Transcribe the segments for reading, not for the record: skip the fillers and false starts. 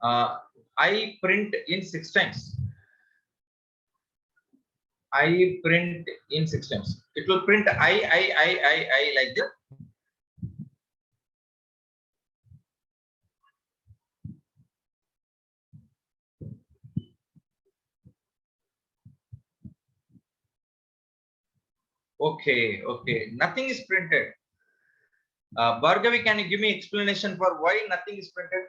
I print in 6 times. I print in 6 times. It will print I like that. Okay, okay. Nothing is printed. Bhargavi, can you give me explanation for why nothing is printed?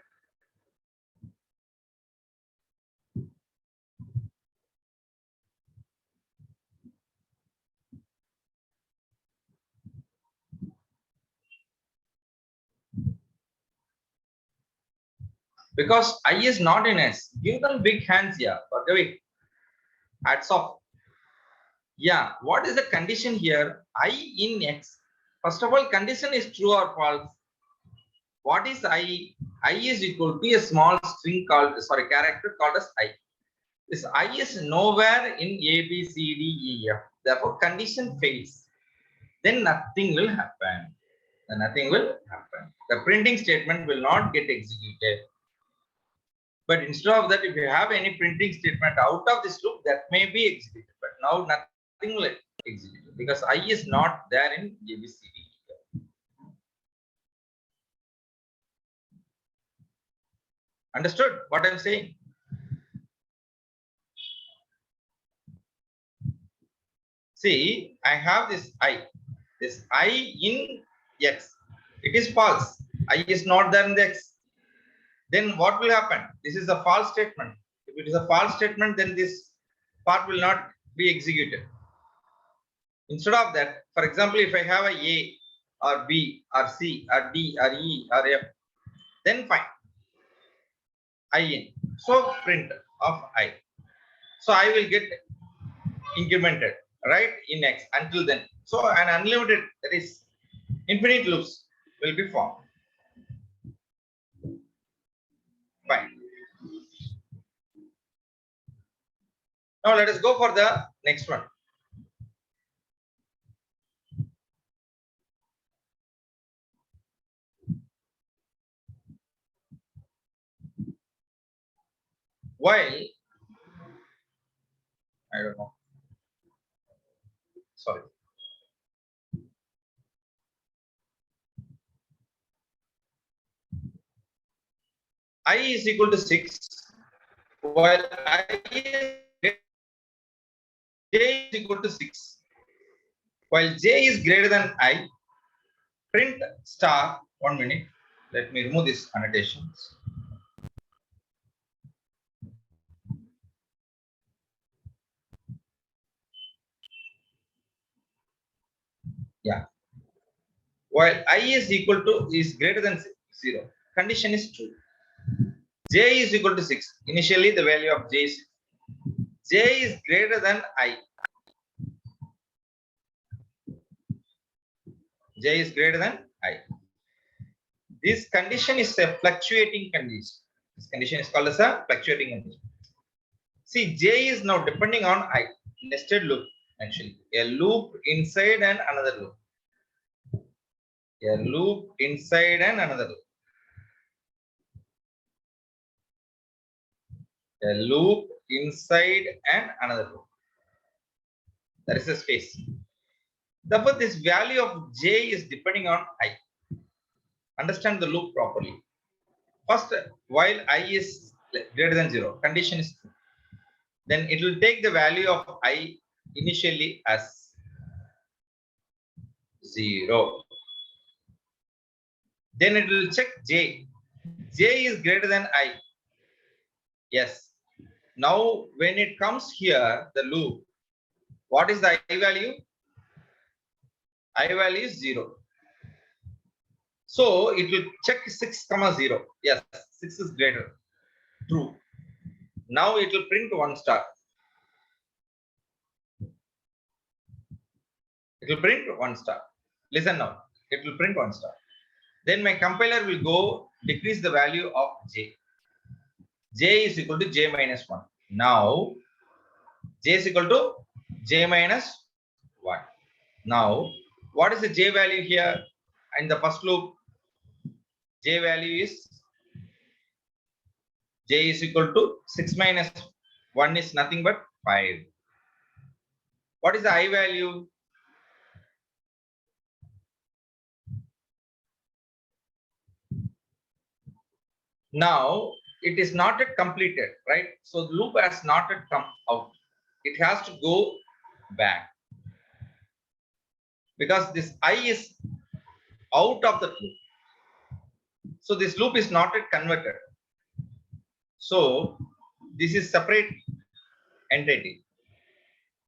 Because I is not in S. Give them big hands here, Bhargavi. Hats off. Yeah, what is the condition here? I in X. First of all, condition is true or false. What is I? I is equal to a small string called, sorry, character called as I. This I is nowhere in A, B, C, D, E, F. Therefore, condition fails. Then nothing will happen. Then nothing will happen. The printing statement will not get executed. But instead of that, if you have any printing statement out of this loop, that may be executed. But now nothing will execute because I is not there in ABCD. Understood what I'm saying? See, I have this I in X. It is false. I is not there in the X. Then what will happen? This is a false statement. If it is a false statement, then this part will not be executed. Instead of that, for example, if I have a or B or C or D or E or F, then fine. I in. So print of I. So I will get incremented, right, in X until then. So an unlimited, that is infinite loops will be formed. Fine. Now let us go for the next one. While I don't know. Sorry. I is equal to 6, while I is J is equal to 6. While J is greater than I, print star, 1 minute. Let me remove these annotations. Yeah. While I is greater than 0, condition is true. J is equal to 6. Initially, the value of J is J is greater than I. J is greater than I. This condition is a fluctuating condition. This condition is called as a fluctuating condition. See, J is now depending on I. Nested loop, actually. A loop inside and another loop. A loop inside and another loop. A loop inside and another loop. There is a space. Therefore, this value of J is depending on I. Understand the loop properly. First, while I is greater than 0, condition is true. Then it will take the value of I initially as 0. Then it will check J. J is greater than I. Yes. Now, when it comes here, the loop, what is the I value? I value is 0. So it will check 6, 0. Yes, 6 is greater. True. Now it will print 1 star. It will print 1 star. Listen now. It will print 1 star. Then my compiler will go decrease the value of J. J is equal to J minus 1. Now J is equal to J minus 1. Now what is the J value here in the first loop? J value is J is equal to 6 minus 1 is nothing but 5. What is the I value? Now it is not yet completed, right? So the loop has not yet come out. It has to go back because this I is out of the loop. So this loop is not yet converted. So this is separate entity.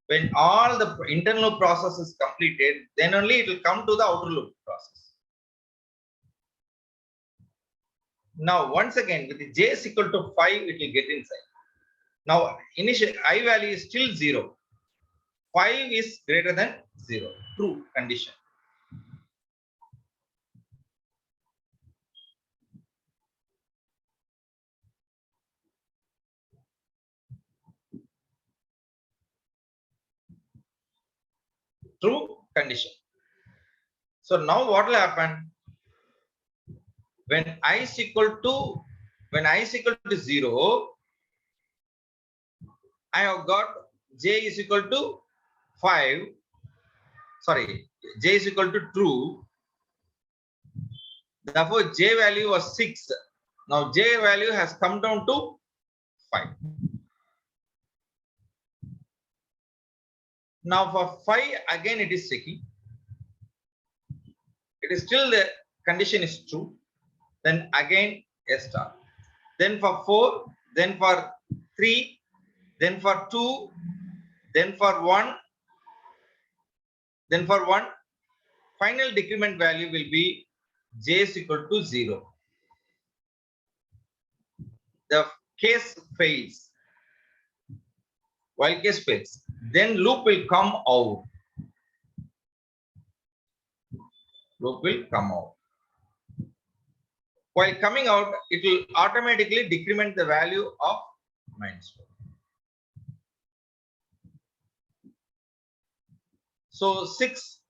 When all the internal process is completed, then only it will come to the outer loop process. Now, once again, with the j is equal to 5, it will get inside. Now, initial I value is still 0. 5 is greater than 0. True condition. True condition. So now what will happen? When I is equal to 0, I have got j is equal to 5. Sorry, j is equal to true. Therefore, j value was 6. Now j value has come down to 5. Now for 5, again it is checking. It is still the condition is true. Then again a star. Then for 4, then for 3, then for 2, then for 1, then for 1. Final decrement value will be j is equal to 0. The case fails. While case fails, then loop will come out. Loop will come out. While coming out, it will automatically decrement the value of -4. So 6,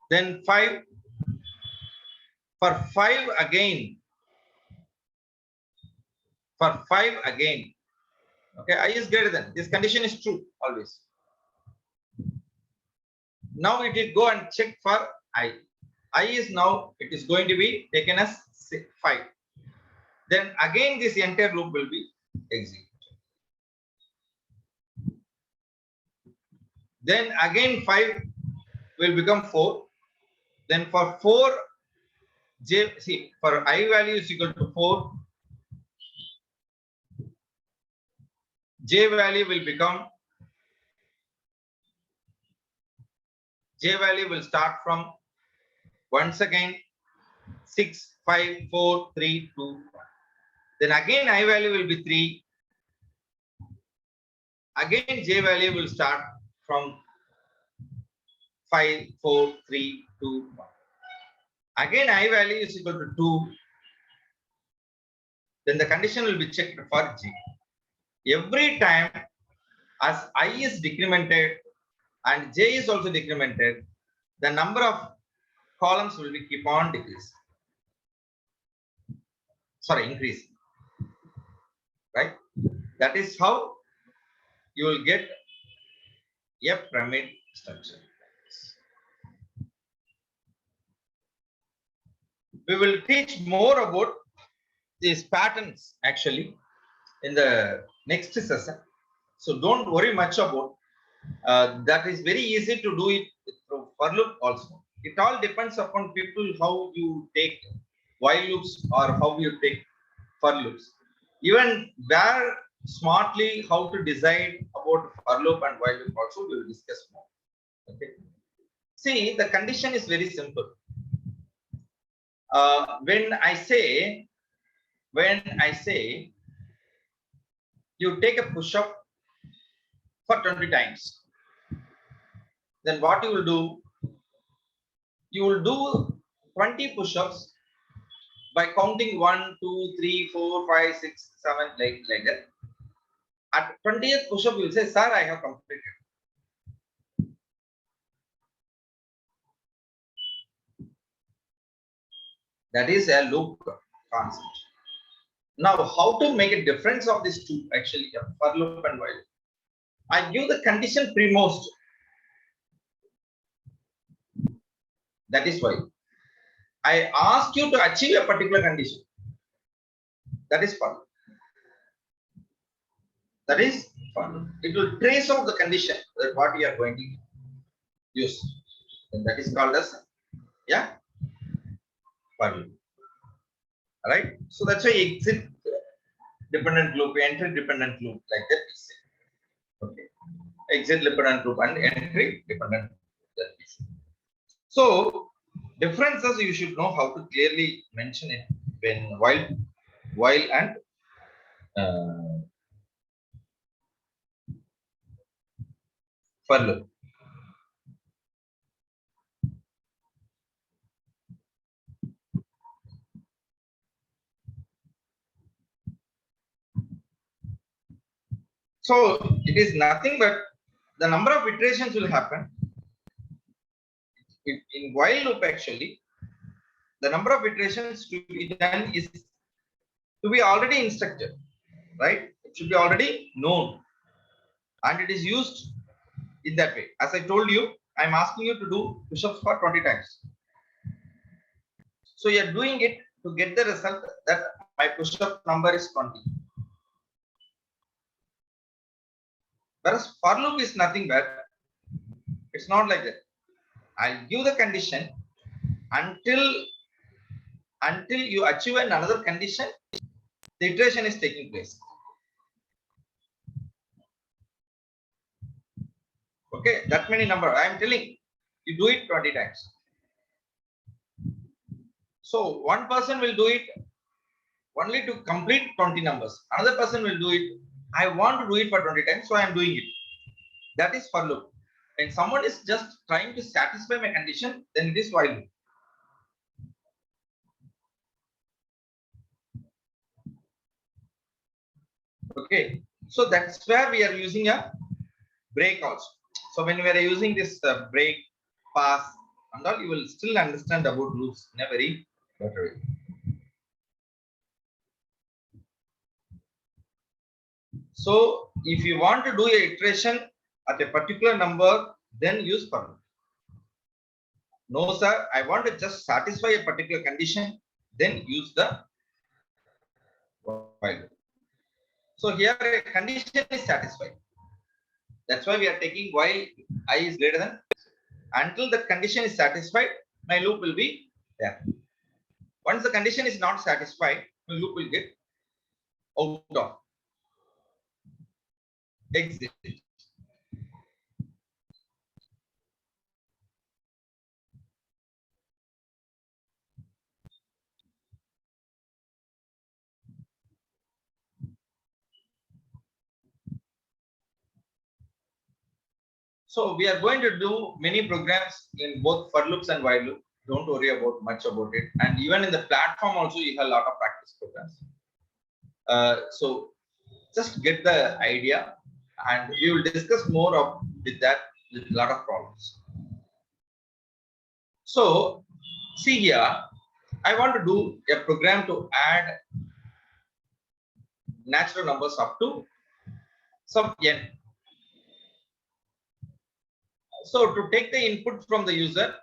then 5. For 5 again. For 5 again. Okay, I is greater than. This condition is true always. Now it will go and check for I. I is now, it is going to be taken as 5. Then again this entire loop will be executed. Then again 5 will become 4. Then for 4, for I value is equal to 4, j value will become, j value will start from once again 6, 5, 4, 3, 2, 1. Then again I value will be 3. Again j value will start from 5, 4, 3, 2, 1. Again I value is equal to 2. Then the condition will be checked for j. Every time as I is decremented and j is also decremented, the number of columns will be keep on decreasing. Sorry, increasing. Right? That is how you will get a pyramid structure. We will teach more about these patterns actually in the next session. So don't worry much about that. Is very easy to do it through for loop also. It all depends upon people how you take while loops or how you take for loops. Even where smartly how to decide about for loop and while loop also we will discuss more. Okay. See, the condition is very simple. When I say you take a push-up for 20 times, then what you will do? You will do 20 push-ups by counting 1, 2, 3, 4, 5, 6, 7, like that. At 20th push-up, you will say, "Sir, I have completed." That is a loop concept. Now, how to make a difference of these two actually, for loop and while? I give the condition premost. That is why I ask you to achieve a particular condition. That is for loop. That is for loop. It will trace out the condition that what you are going to use. And that is called as for loop. Right? So that's why exit dependent loop, enter dependent loop, like that we say. Okay. Exit dependent loop and entry dependent loop. So differences you should know how to clearly mention it when while and for loop. So it is nothing but the number of iterations will happen in while loop. Actually, the number of iterations to be done is to be already instructed, right? It should be already known, and it is used in that way. As I told you, I'm asking you to do push-ups for 20 times. So you're doing it to get the result that my push-up number is 20. Whereas for loop is nothing but it's not like that. I'll give the condition until you achieve another condition, the iteration is taking place. Okay, that many number. I am telling you do it 20 times. So one person will do it only to complete 20 numbers. Another person will do it. I want to do it for 20 times, so I am doing it. That is for loop. When someone is just trying to satisfy my condition, then it is while loop. Okay, so that's where we are using a break also. So when we are using this break, pass, and all, you will still understand about loops in a very better way. So if you want to do a iteration at a particular number, then use for loop. No, sir, I want to just satisfy a particular condition, then use the while. So here a condition is satisfied. That's why we are taking while I is greater than. Until the condition is satisfied, my loop will be there. Once the condition is not satisfied, the loop will get out of exit. So we are going to do many programs in both for loops and while loop. Don't worry about much about it. And even in the platform also, you have a lot of practice programs. So just get the idea, and we will discuss more of with that with a lot of problems. So see here, I want to do a program to add natural numbers up to some n. So to take the input from the user,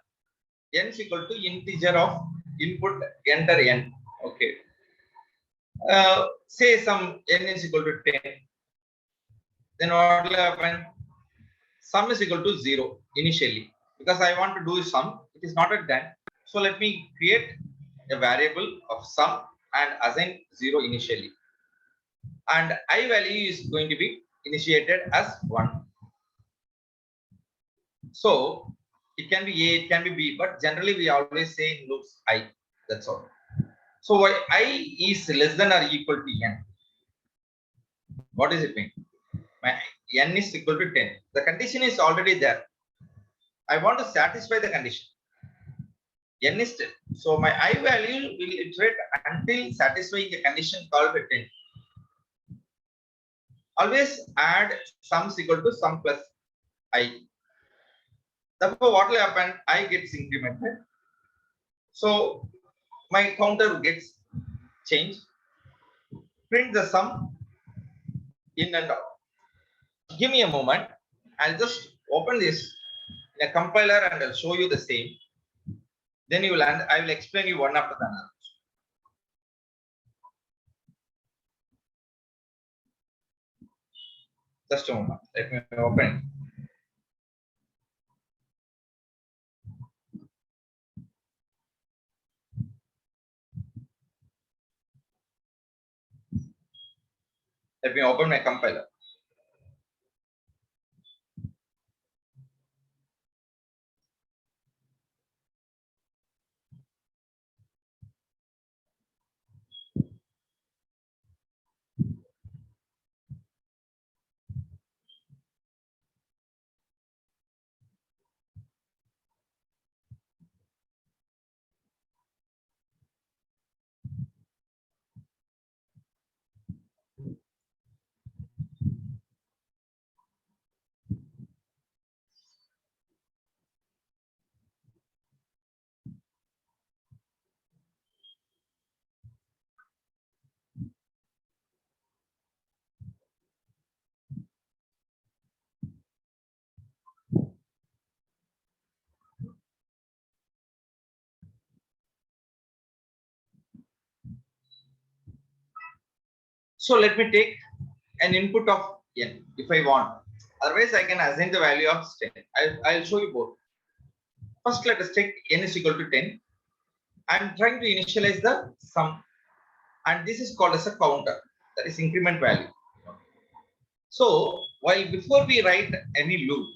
n is equal to integer of input enter n. Okay. Say some n is equal to 10. Then what will happen? Sum is equal to 0 initially. Because I want to do sum, it is not a done. So let me create a variable of sum and assign 0 initially. And I value is going to be initiated as 1. So it can be A, it can be B, but generally we always say in loops I. That's all. So why I is less than or equal to n? What does it mean? My n is equal to 10. The condition is already there. I want to satisfy the condition. N is 10. So my I value will iterate until satisfying a condition called 10. Always add sum is equal to sum plus I. Therefore, what will happen? I gets incremented. So my counter gets changed. print the sum in and out. Give me a moment. I'll just open this in a compiler and I'll show you the same. Then you will, and I will explain you one after the other. Just a moment. Let me open it. Let me open my compiler. So let me take an input of n if I want. Otherwise, I can assign the value of 10. I'll show you both. First, let us take n is equal to 10. I'm trying to initialize the sum, and this is called as a counter, that is increment value. So while before we write any loop,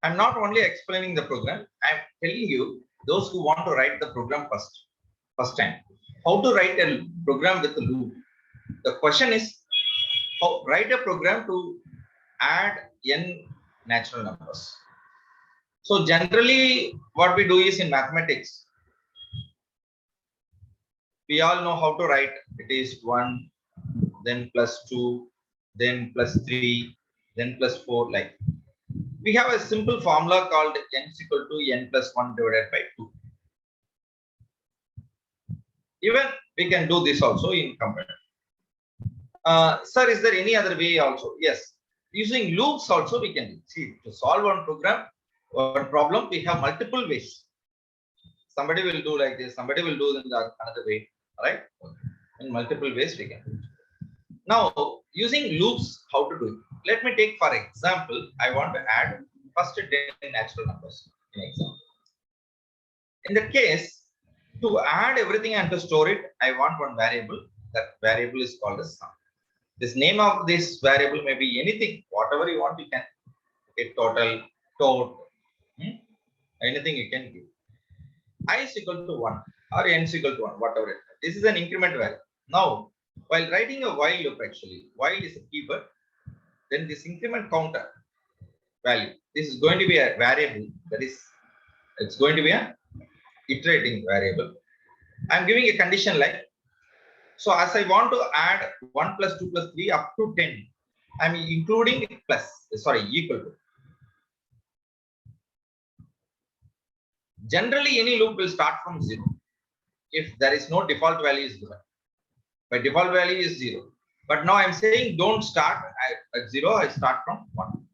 I'm not only explaining the program, I'm telling you those who want to write the program first time, how to write a program with a loop. The question is, how write a program to add n natural numbers. So generally, what we do is in mathematics, we all know how to write. It is 1, then plus 2, then plus 3, then plus 4. Like we have a simple formula called n is equal to n plus 1 divided by 2. Even we can do this also in computer. Sir, is there any other way also? Yes. Using loops also we can see to solve one program or problem. We have multiple ways. Somebody will do like this. Somebody will do in another way. Right? In multiple ways we can do it. Now, using loops, how to do it? Let me take for example. I want to add first 10 natural numbers in example. In the case to add everything and to store it, I want one variable. That variable is called as sum. This name of this variable may be anything, whatever you want, you can. Okay, total, anything you can give. I is equal to 1 or n is equal to 1, whatever it is. This is an increment value. Now, while writing a while loop, actually, while is a keyword, then this increment counter value, this is going to be a variable, that is, it's going to be a iterating variable. I'm giving a condition like, so as I want to add 1 plus 2 plus 3 up to 10, I'm including equal to. Generally, any loop will start from 0 if there is no default value is given. By default value is 0. But now I'm saying don't start at 0, I start from 1.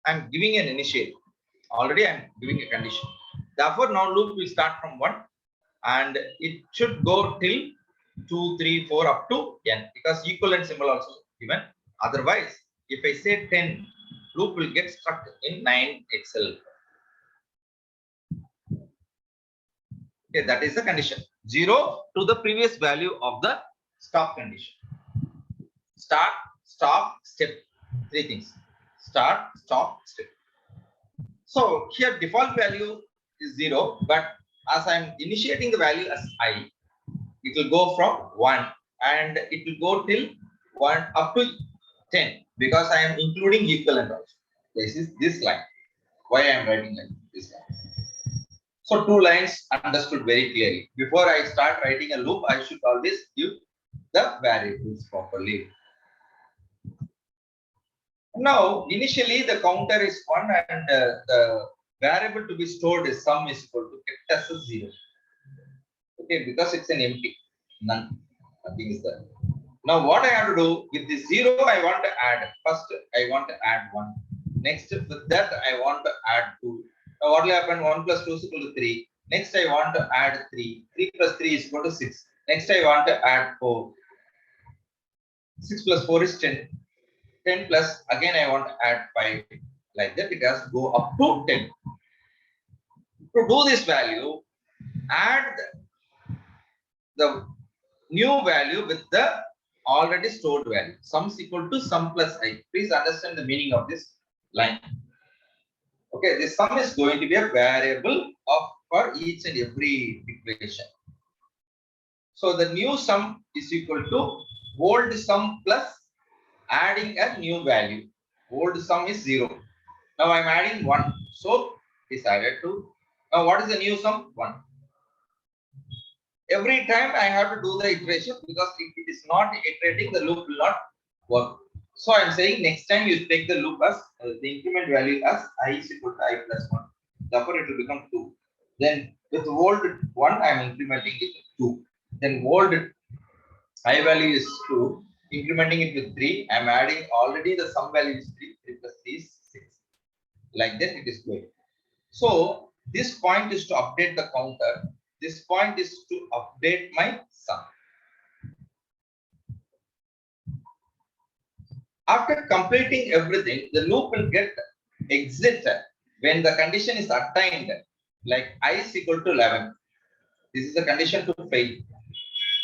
I'm giving an initiate. Already I'm giving a condition. Therefore, now loop will start from 1 and it should go till 2, 3, 4 up to n, because equivalent symbol also given. Otherwise, if I say 10, loop will get stuck in 9 itself. Okay, that is the condition. 0 to the previous value of the stop condition. Start, stop, step. 3 things. Start, stop, step. So here default value is 0, but as I'm initiating the value as I, it will go from 1 and it will go till 1 up to 10, because I am including equivalent also. This is this line. Why I am writing like this line. So 2 lines understood very clearly. Before I start writing a loop, I should always give the variables properly. Now, initially the counter is 1 and the variable to be stored is sum is equal to kept as a 0. Okay, because it's an empty, none, nothing is there. Now what I have to do with this 0, I want to add. First, I want to add 1. Next, with that, I want to add 2. Now what will happen? 1 plus 2 is equal to 3. Next, I want to add 3. 3 plus 3 is equal to 6. Next, I want to add 4. 6 plus 4 is 10. 10 plus, again, I want to add 5. Like that, it has to go up to 10. To do this value, add the new value with the already stored value. Sum is equal to sum plus I. Please understand the meaning of this line. Okay, this sum is going to be a variable for each and every equation. So the new sum is equal to old sum plus adding a new value. Old sum is 0. Now I'm adding 1. So it's added to. Now what is the new sum? 1. Every time I have to do the iteration, because if it is not iterating, the loop will not work. So I'm saying next time you take the loop as the increment value as I is equal to I plus 1. Therefore, it will become 2. Then with old 1, I'm incrementing it with 2. Then old I value is 2. Incrementing it with 3. I'm adding already the sum value is 3. 3 plus 3 is 6. Like that, it is going. So this point is to update the counter. This point is to update my sum. After completing everything, the loop will get exit when the condition is attained, like I is equal to 11. This is the condition to fail.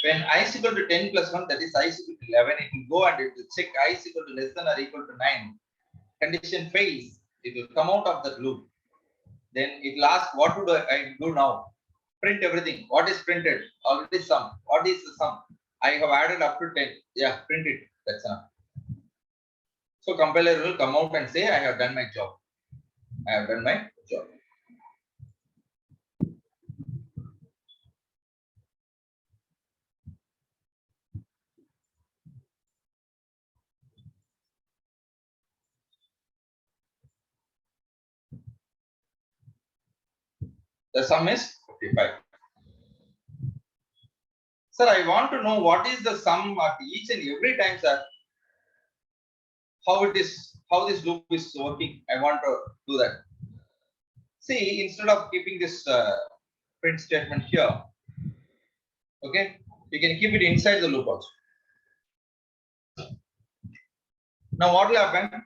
When I is equal to 10 plus 1, that is I is equal to 11, it will go and it will check I is equal to less than or equal to 9. Condition fails, it will come out of the loop. Then it will ask, what would I do now? Print everything. What is printed? Already sum. What is the sum? I have added up to 10. Yeah, print it. That's enough. So compiler will come out and say, I have done my job. I have done my job. The sum is 55. Sir, I want to know what is the sum at each and every time, sir. How it is, how this loop is working. I want to do that. See, instead of keeping this print statement here, okay, you can keep it inside the loop also. Now, what will happen?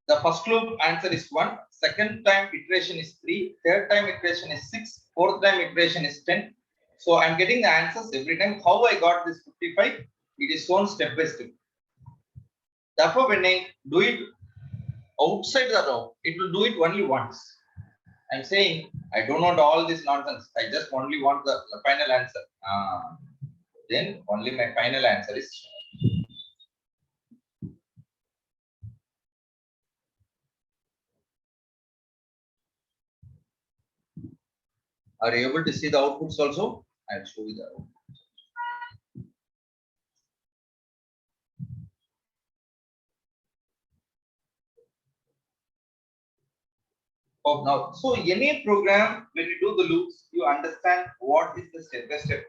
The first loop answer is 1, second time iteration is 3, third time iteration is 6, fourth time iteration is 10. So I'm getting the answers every time. How I got this 55? It is shown step by step. Therefore, when I do it outside the row, it will do it only once. I'm saying I don't want all this nonsense. I just only want the final answer. Then only my final answer is. Are you able to see the outputs also? I'll show you the output. Oh, now, so any program, when you do the loops, you understand what is the step-by-step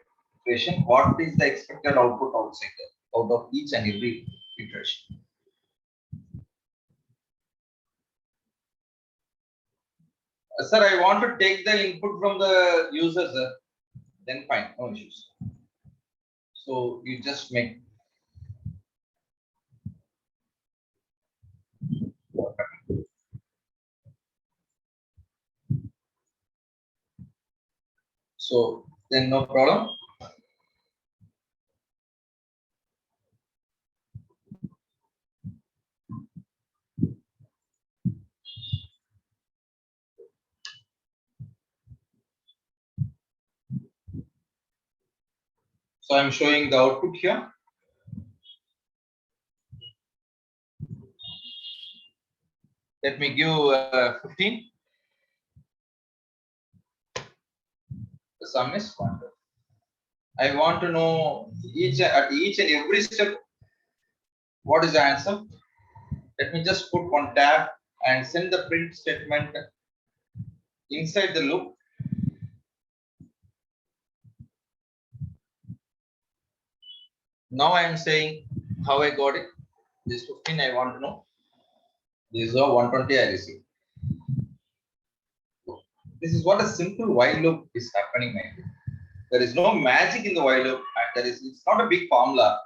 iteration, what is the expected output outside there, out of each and every iteration. Sir, I want to take the input from the user, sir. Then fine, no issues. So you just make. So then no problem. So I'm showing the output here. Let me give 15. The sum is 1. I want to know at each and every step what is the answer. Let me just put one tab and send the print statement inside the loop. Now I am saying how I got it. This 15 I want to know. This is 120 I received. This is what a simple while loop is happening, my friend. There is no magic in the while loop, and it's not a big formula.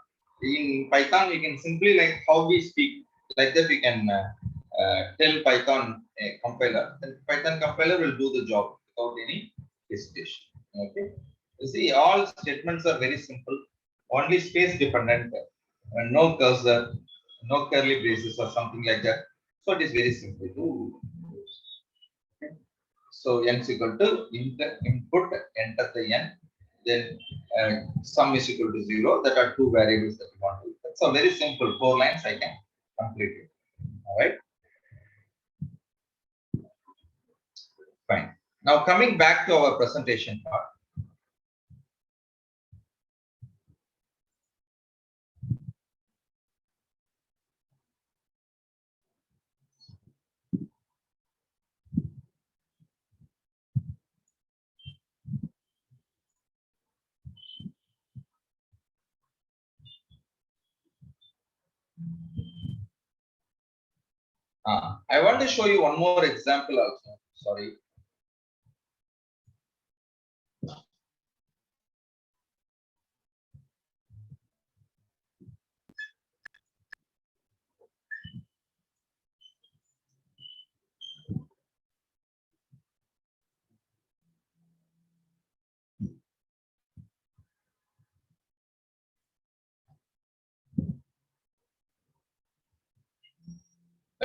In Python, we can simply, like how we speak, like that we can tell Python compiler. Then Python compiler will do the job without any hesitation. Okay. You see, all statements are very simple, only space dependent, no cursor, no curly braces or something like that. So it is very simple to use. Okay. So n is equal to input, enter the n, then sum is equal to 0. That are two variables that we want to use. That's a very simple 4 lines I can complete it. All right. Fine. Now coming back to our presentation part. I want to show you one more example also. Sorry.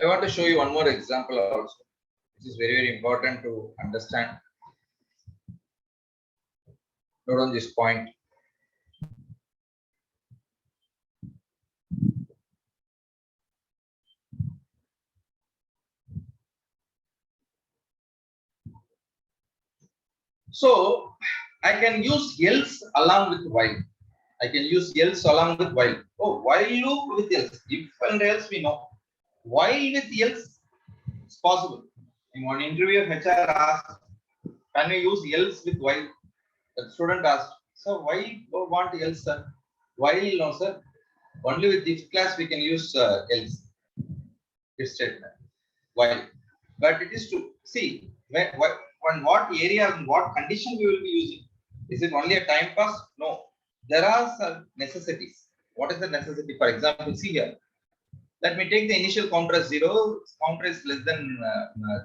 I want to show you one more example also. This is very, very important to understand. Note on this point. So I can use else along with while. I can use else along with while. Oh, while loop with else. If and else we know. While with else it's possible. In one interview, HR asked, can you use else with while? The student asked, so why you want else, sir? While no, sir. Only with this class we can use else. This statement. While. But it is to see when what area and what condition we will be using. Is it only a time pass? No. There are some necessities. What is the necessity? For example, see here. Let me take the initial counter as 0. Counter is less than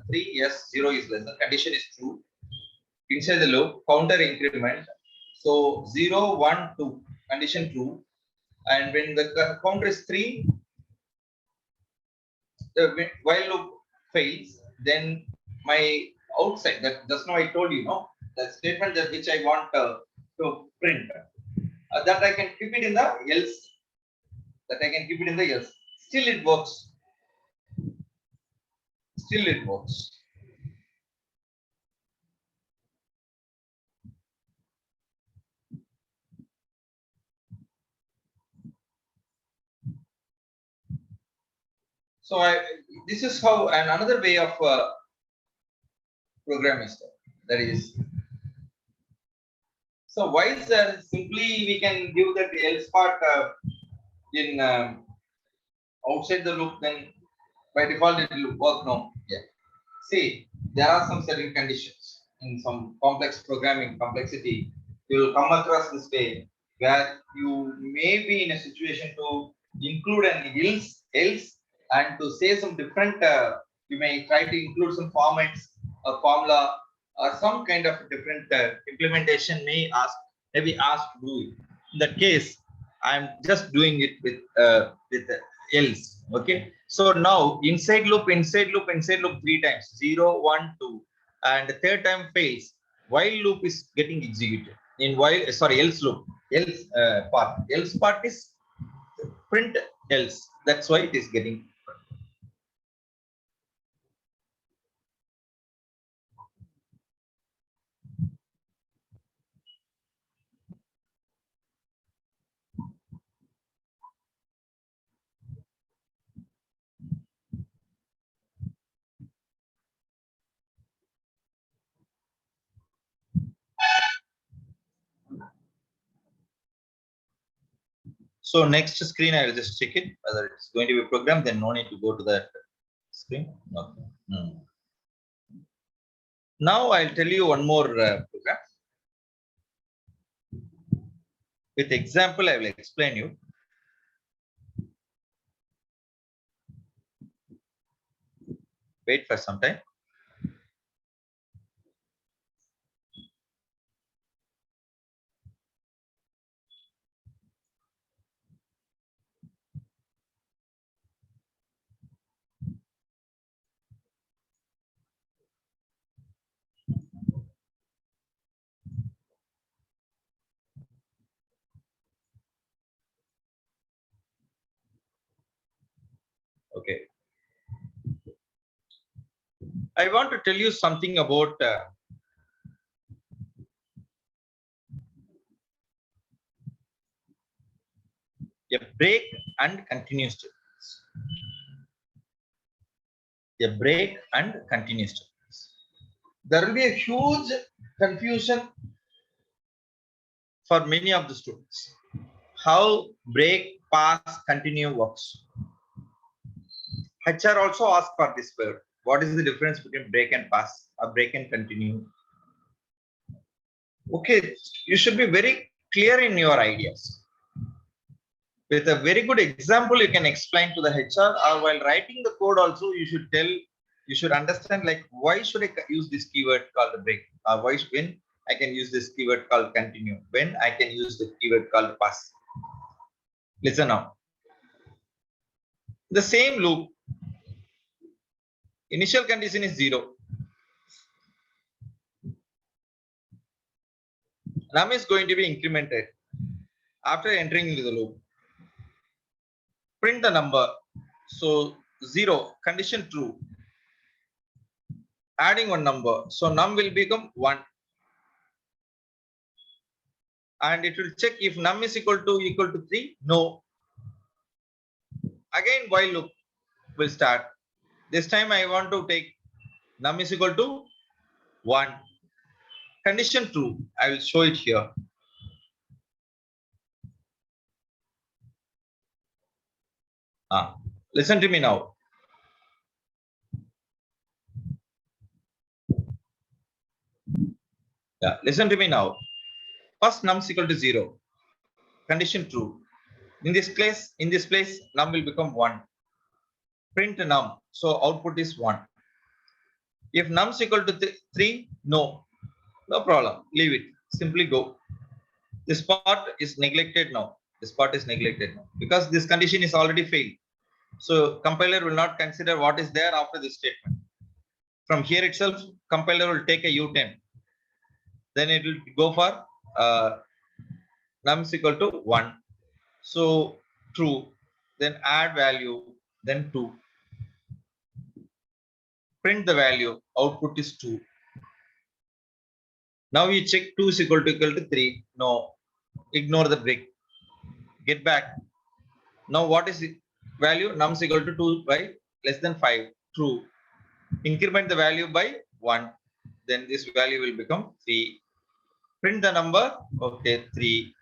3. Yes, 0 is less than. Condition is true. Inside the loop, counter increment. So 0, 1, 2. Condition true. And when the counter is 3, the while loop fails, then my outside, that just now I told you, no, the statement that which I want to print, that I can keep it in the else. That I can keep it in the else. Still it works. Still it works. So this is how, and another way of programming stuff. That is, so while simply we can give that else part in outside the loop, then by default it will work. No, yeah. See, there are some certain conditions in some complex programming complexity. You will come across this way where you may be in a situation to include an else and to say some different. You may try to include some formats, a formula, or some kind of different implementation may be asked to do it. In that case, I'm just doing it with else. Okay. So now inside loop, inside loop, inside loop 3 times 0, 1, 2, and the third time fails. While loop is getting executed. In while, sorry, else loop, else part is print else. That's why it is getting. So next screen, I will just check it whether it's going to be programmed. Then no need to go to that screen. Okay. Now I'll tell you one more program. With example, I will explain you. Wait for some time. Okay. I want to tell you something about a break and continuous statements. A break and continuous statements. There will be a huge confusion for many of the students. How break, pass, continue works. HR also asked for this word. What is the difference between break and pass or break and continue? Okay, you should be very clear in your ideas. With a very good example, you can explain to the HR, or while writing the code also, you should understand like why should I use this keyword called break, or when I can use this keyword called continue, when I can use the keyword called pass. Listen now. The same loop, initial condition is 0. Num is going to be incremented after entering into the loop. Print the number. So 0, condition true. Adding one number. So num will become 1. And it will check if num is equal to 3. No. Again while loop will start. This time I want to take num is equal to 1. Condition true. I will show it here. Listen to me now. Yeah, listen to me now. First num is equal to 0. Condition true. In this place, num will become 1. Print num. So output is 1. If num is equal to 3, no. No problem. Leave it. Simply go. This part is neglected now. This part is neglected now because this condition is already failed. So compiler will not consider what is there after this statement. From here itself, compiler will take a U10. Then it will go for num is equal to 1. So true. Then add value. Then 2. Print the value. Output is 2. Now you check 2 is equal to 3. No. Ignore the break. Get back. Now what is the value? Num is equal to 2 by less than 5. True. Increment the value by 1. Then this value will become 3. Print the number. Okay, 3.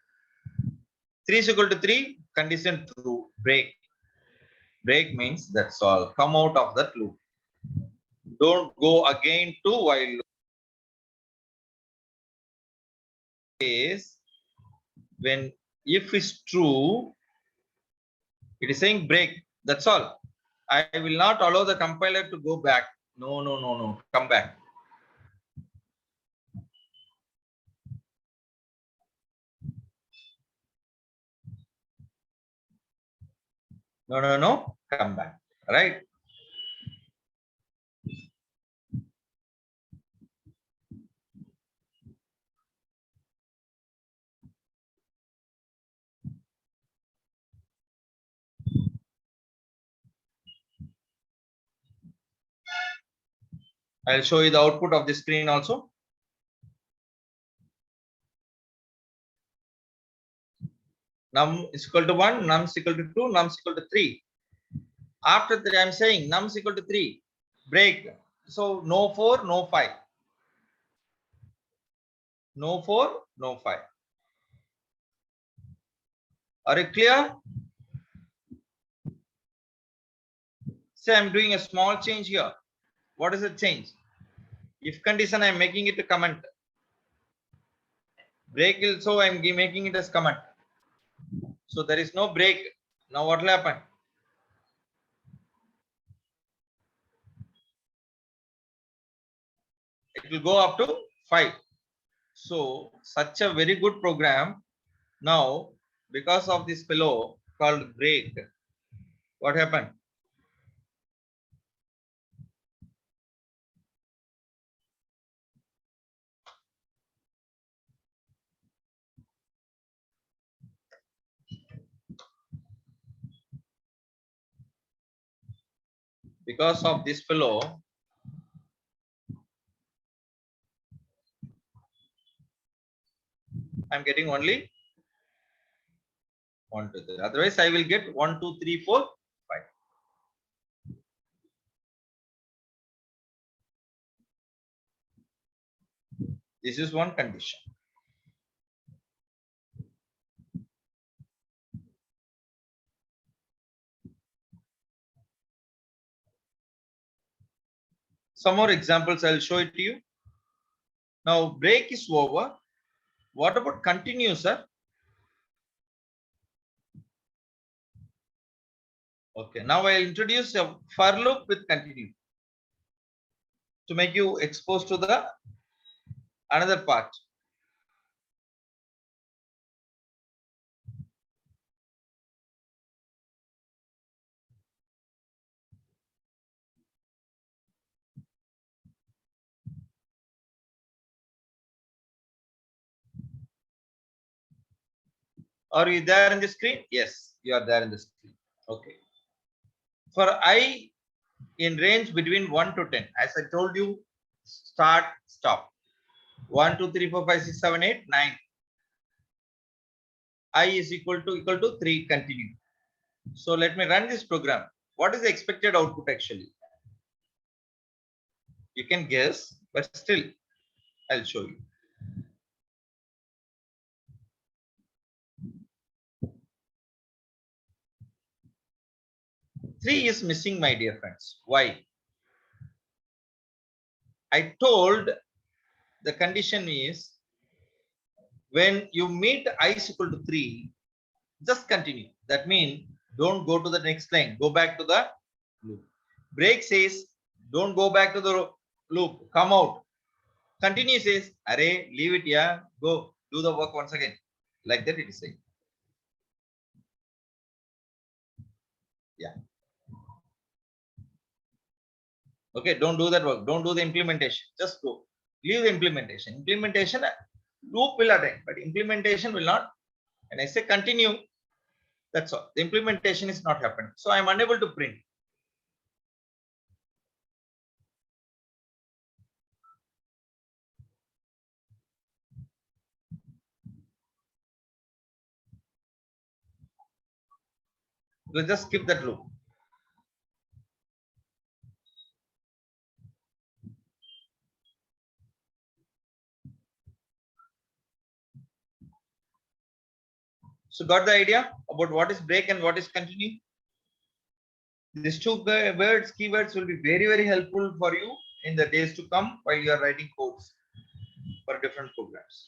3 is equal to 3. Condition true. Break. Break means that's all. Come out of that loop. Don't go again to while loop. Is when if is true, it is saying break. That's all. I will not allow the compiler to go back. No, no, no, no. Come back. No, no, no. Come back. Right? I'll show you the output of the screen also. Num is equal to 1, num is equal to 2, num is equal to 3. After that, I'm saying num is equal to 3. Break. So no 4, no 5. No 4, no 5. Are you clear? Say I'm doing a small change here. What is the change? If condition, I'm making it a comment. Break also, I'm making it as comment. So there is no break. Now what will happen? It will go up to 5. So such a very good program. Now, because of this fellow called break, what happened? Because of this fellow, I'm getting only 1, 2, 3. Otherwise, I will get 1, 2, 3, 4, 5. This is one condition. Some more examples I'll show it to you. Now break is over. What about continue, sir? Okay, now I'll introduce a for loop with continue to make you exposed to the another part. Are you there in the screen? Yes, you are there in the screen. Okay. For I in range between 1 to 10, as I told you, start, stop. 1, 2, 3, 4, 5, 6, 7, 8, 9. I is equal to 3, continue. So let me run this program. What is the expected output actually? You can guess, but still I'll show you. 3 is missing, my dear friends. Why? I told the condition is when you meet I is equal to 3, just continue. That means don't go to the next line. Go back to the loop. Break says don't go back to the loop. Come out. Continue says, array, leave it here. Go do the work once again. Like that it is saying. Yeah. Okay, don't do that work. Don't do the implementation. Just go. Leave the implementation. Implementation loop will attend, but implementation will not. And I say continue. That's all. The implementation is not happening. So I'm unable to print. Let's just skip that loop. So got the idea about what is break and what is continue? These two words, keywords will be very, very helpful for you in the days to come while you are writing codes for different programs.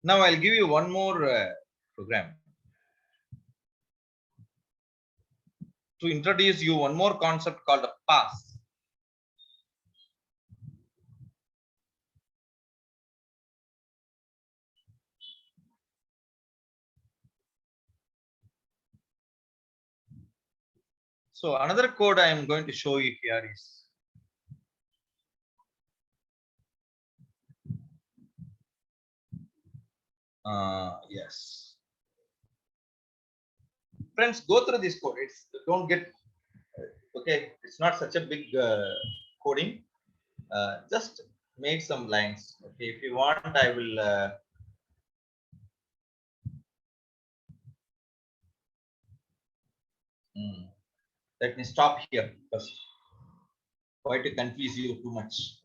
Now I'll give you one more program to introduce you one more concept called a pass. So another code I am going to show you here is yes. Friends, go through this code. It's don't get Okay, it's not such a big coding. Just make some lines. Okay, if you want, I will. Hmm. Let me stop here first. Why to confuse you too much?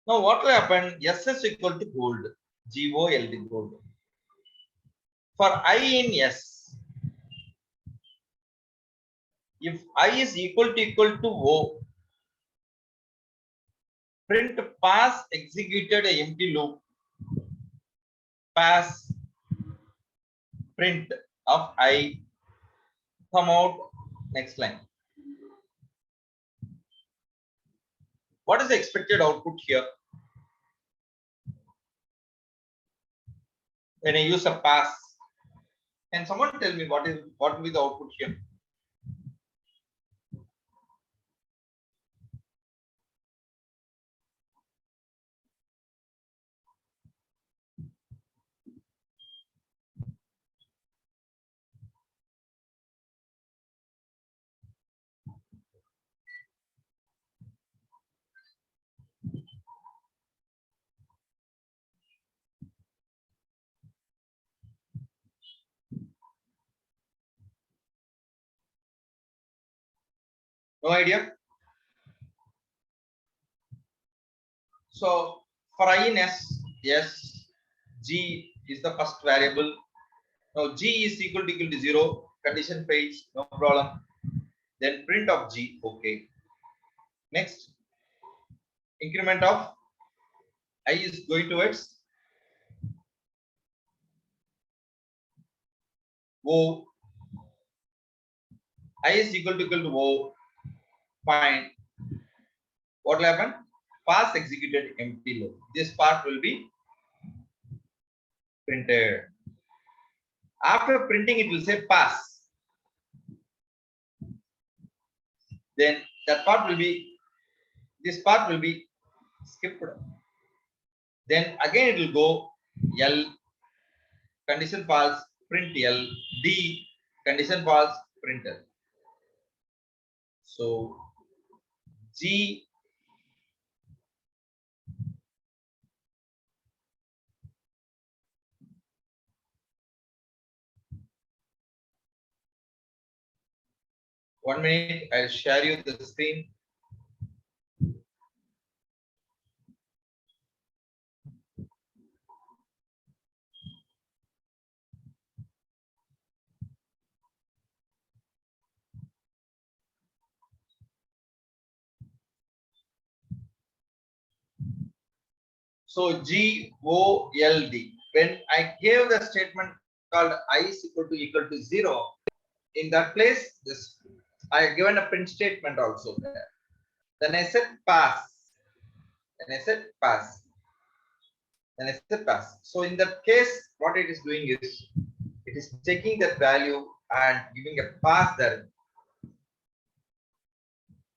Now, what will happen? SS equal to gold. GOLD, gold. For I in S, if I is equal to O, print pass executed a empty loop, pass print of I, come out next line. What is the expected output here? When I use a pass, can someone tell me what will be the output here? No idea. So for I in S, yes, G is the first variable. Now G is equal to 0. Condition fails, no problem. Then print of G, okay. Next, increment of I is going towards O. I is equal to O. Fine. What will happen? Pass executed empty loop. This part will be printed. After printing, it will say pass. Then that part will be, this part will be skipped. Then again it will go L, condition false, print L, D, condition false, print L. So G, one minute, I'll share you the screen. So GOLD. When I gave the statement called I is equal to 0, in that place, this I have given a print statement also there. Then I said pass. Then I said pass. Then I said pass. So in that case, what it is doing is it is taking that value and giving a pass there,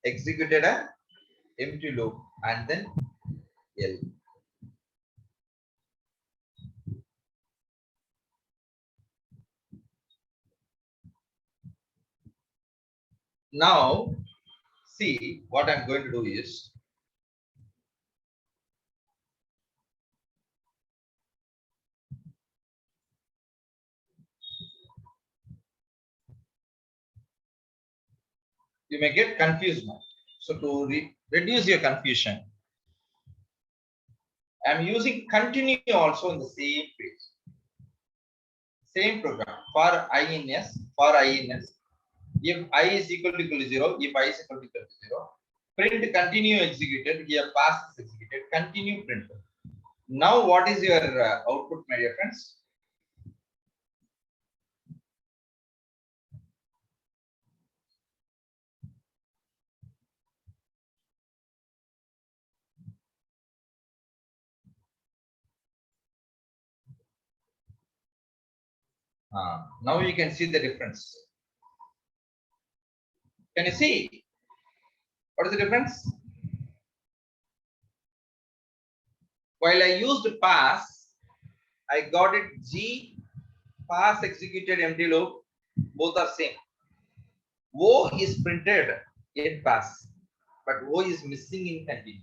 executed a empty loop and then L. Now, see what I'm going to do is you may get confused now. So to reduce your confusion, I'm using continue also in the same page, same program for I in S, for I in S. If I is equal to 0, if I is equal to 0, print continue executed, here pass is executed, continue print. Now what is your output, my dear friends? Now you can see the difference. Can you see? What is the difference? While I used pass, I got it G, pass executed empty loop, both are same. O is printed in pass, but O is missing in continue.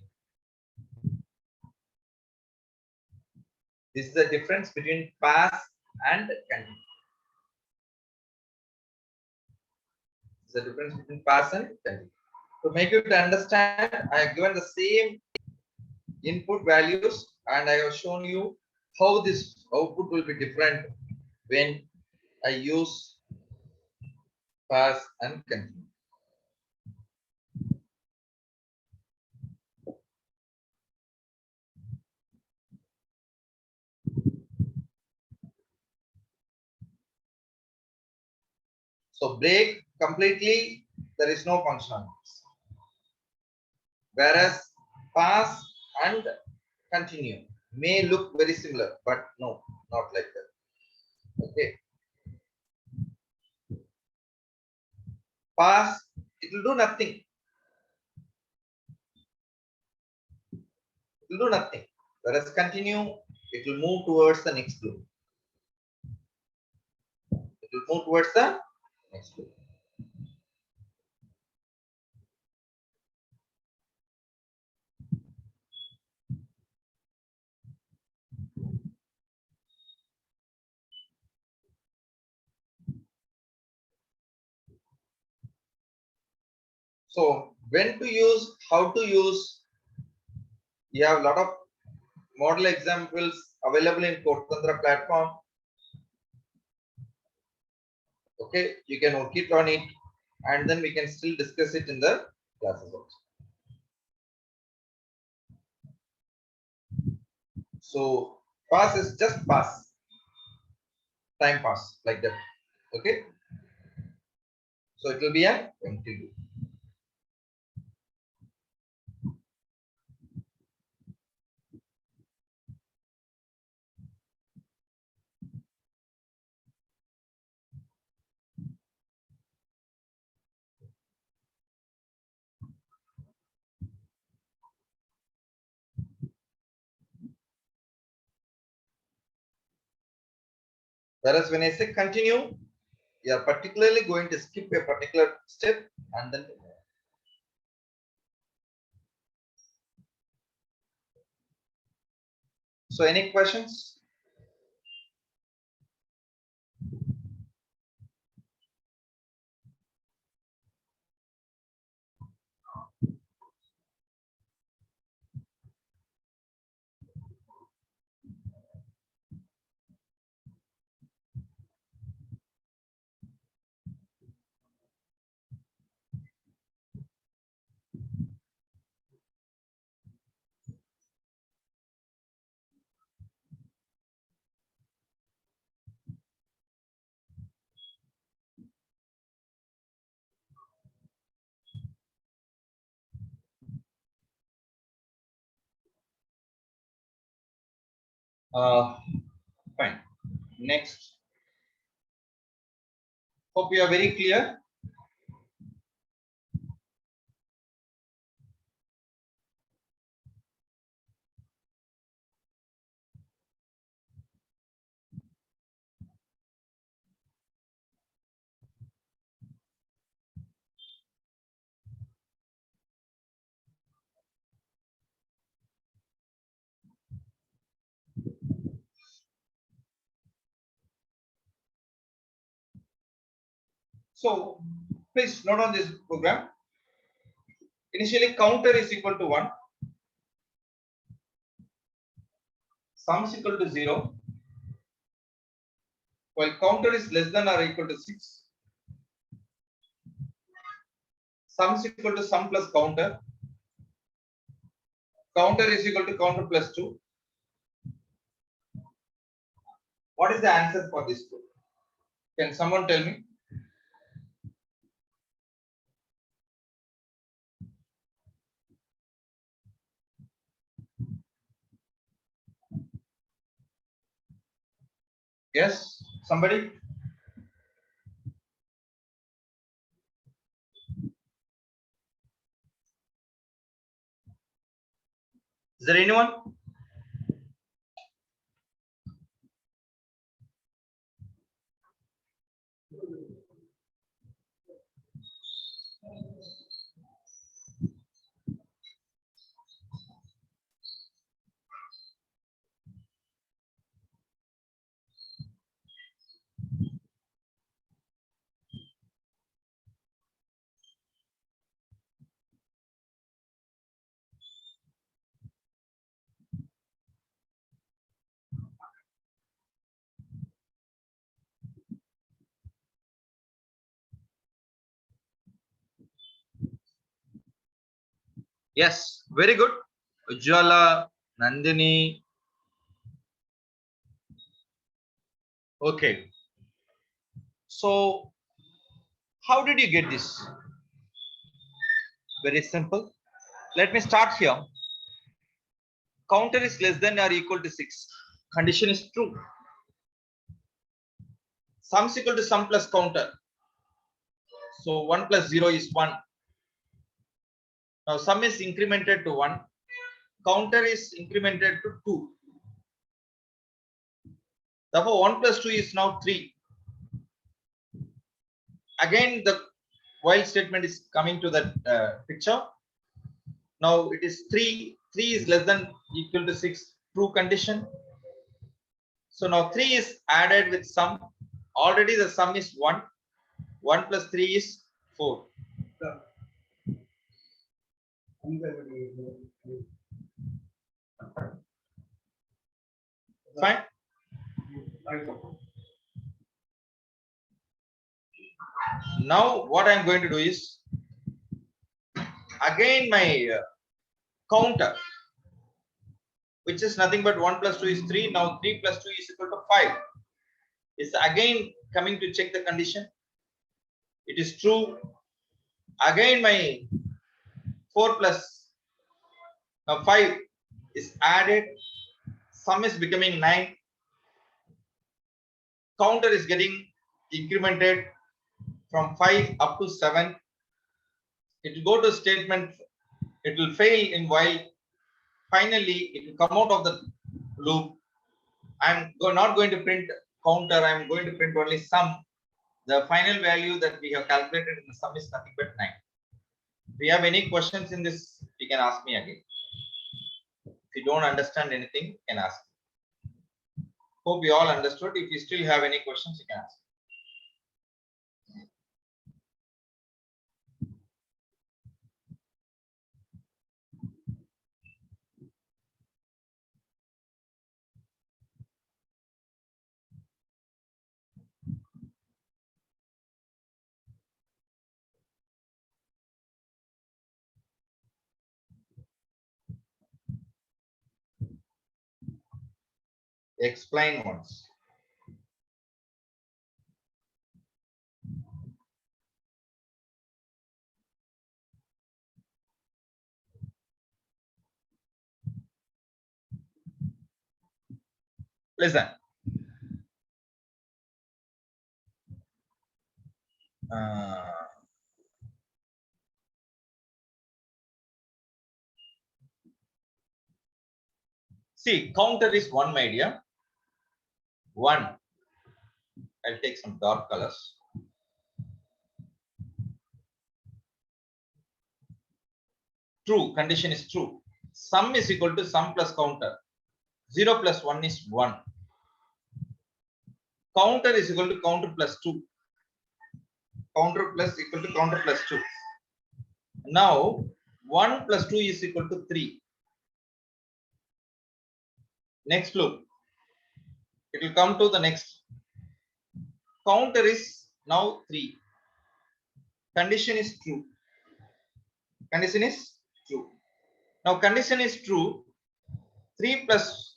This is the difference between pass and continue. This is the difference between pass and continue. To make you to understand, I have given the same input values and I have shown you how this output will be different when I use pass and continue. So break completely, there is no function on this. Whereas pass and continue may look very similar, but no, not like that. Okay. Pass, it will do nothing. It will do nothing. Whereas continue, it will move towards the next loop. It will move towards the next loop. So when to use, how to use, you have a lot of model examples available in Codetantra platform. Okay, you can work it on it and then we can still discuss it in the classes also. So pass is just pass, time pass like that. Okay, so it will be an empty loop. Whereas when I say continue, you are particularly going to skip a particular step and then. So any questions? Fine. Next. Hope you are very clear. So please note on this program. Initially counter is equal to 1, sum is equal to 0, while counter is less than or equal to 6. Sum is equal to sum plus counter. Counter is equal to counter plus 2. What is the answer for this group? Can someone tell me? Yes, somebody? Is there anyone? Yes, very good. Ujjwala, Nandini. Okay. So, how did you get this? Very simple. Let me start here. Counter is less than or equal to 6. Condition is true. Sum is equal to sum plus counter. So 1 plus 0 is 1. Now sum is incremented to 1. Counter is incremented to 2. Therefore 1 plus 2 is now 3. Again the while statement is coming to that picture. Now it is 3. 3 is less than equal to 6. True condition. So now 3 is added with sum. Already the sum is 1. 1 plus 3 is 4. Fine. Now what I am going to do is again my counter, which is nothing but 1 plus 2 is 3. Now 3 plus 2 is equal to 5. Is again coming to check the condition. It is true. Again my 4 plus 5 is added. Sum is becoming 9. Counter is getting incremented from 5 up to 7. It will go to statement. It will fail in while. Finally, it will come out of the loop. I'm not going to print counter. I'm going to print only sum. The final value that we have calculated in the sum is nothing but 9. If you have any questions in this, you can ask me again. If you don't understand anything, you can ask. Hope you all understood. If you still have any questions, you can ask. Explain once. Listen. See, counter is 1, my dear. 1. I'll take some dark colors. True. Condition is true. Sum is equal to sum plus counter. 0 plus 1 is 1. Counter is equal to counter plus 2. Counter plus equal to counter plus 2. Now 1 plus 2 is equal to 3. Next loop. It will come to the next. Counter is now 3. Condition is true. Condition is true. Now condition is true. 3 plus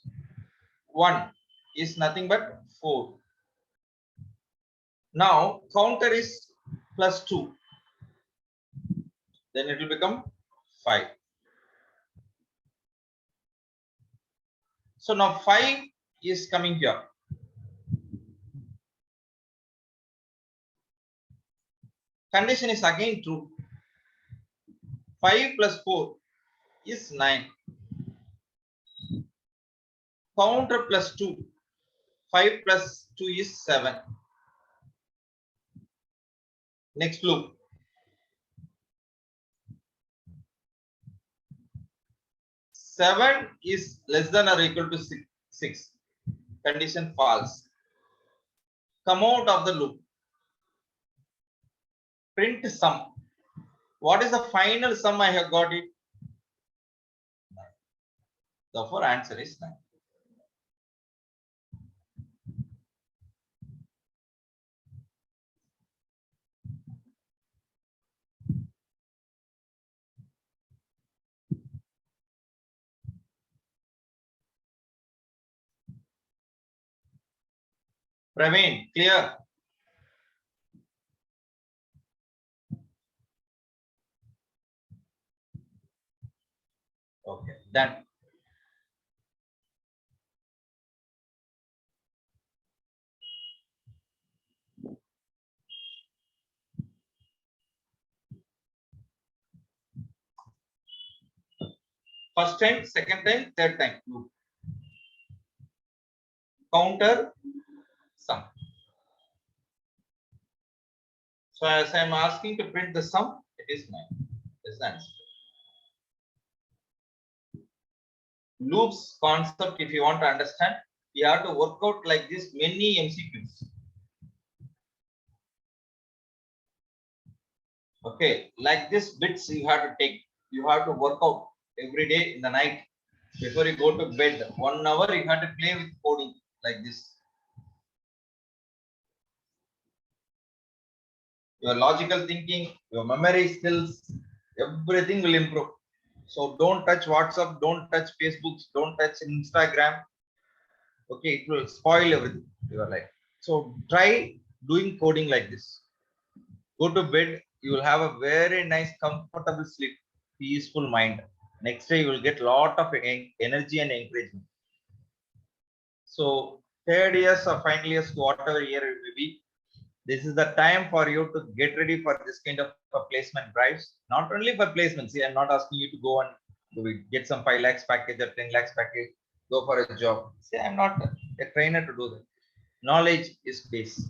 1 is nothing but 4. Now counter is plus 2. Then it will become 5. So now 5 is coming here. Condition is again true. 5 plus 4 is 9. Counter plus 2. 5 plus 2 is 7. Next loop. 7 is less than or equal to 6. Condition false. Come out of the loop. Print sum. What is the final sum I have got it? Therefore, answer is 9. Praveen, clear? Okay, done. First time, second time, third time. Loop. Counter, sum. So as I am asking to print the sum, it is 9. Is the answer. Loops concept, if you want to understand, you have to work out like this many MCQs. Okay, like this bits you have to take. You have to work out every day in the night before you go to bed. 1 hour you have to play with coding like this. Your logical thinking, your memory skills, everything will improve. So don't touch WhatsApp, don't touch Facebook, don't touch Instagram. Okay, it will spoil everything your life. So try doing coding like this. Go to bed, you will have a very nice, comfortable sleep, peaceful mind. Next day, you will get lot of energy and encouragement. So third years or final years, whatever year it may be, this is the time for you to get ready for this kind of placement drives. Not only for placements. See, I'm not asking you to go and get some 5 lakhs package or 10 lakhs package, go for a job. See, I'm not a trainer to do that. Knowledge is base.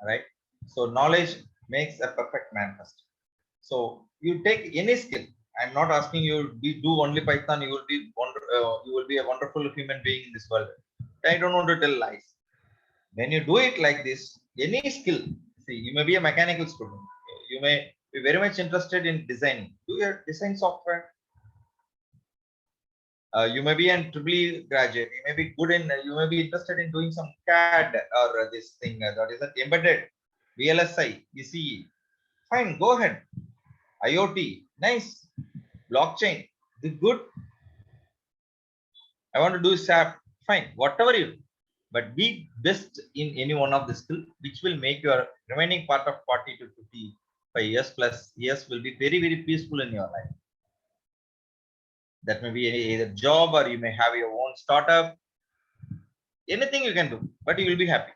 Right? So knowledge makes a perfect man first. So you take any skill. I'm not asking you do only Python. You will be a wonderful human being in this world. I don't want to tell lies. When you do it like this, any skill. See, you may be a mechanical student. You may be very much interested in designing. Do your design software. You may be an triple E graduate. You may be good in. You may be interested in doing some CAD or this thing. That is embedded VLSI, ECE. Fine, go ahead. IoT, nice. Blockchain, good. I want to do SAP, fine. Whatever you do, but be best in any one of the skill, which will make your remaining part of 40 to 55 years plus years will be very, very peaceful in your life. That may be either job or you may have your own startup. Anything you can do, but you will be happy.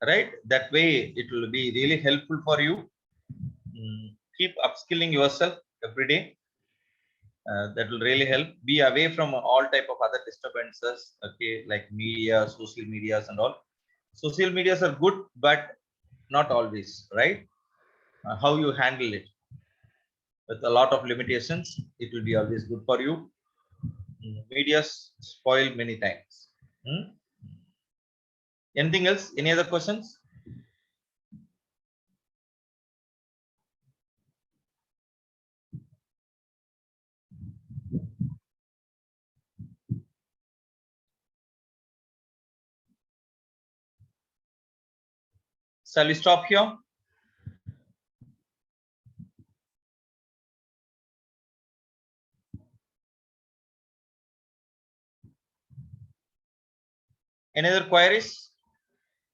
Right? That way, it will be really helpful for you. Keep upskilling yourself every day. That will really help. Be away from all type of other disturbances. Okay, like media, social medias, and all. Social medias are good, but not always. Right? How you handle it with a lot of limitations, it will be always good for you. Medias spoil many times. Anything else? Any other questions? Shall we stop here? Any other queries?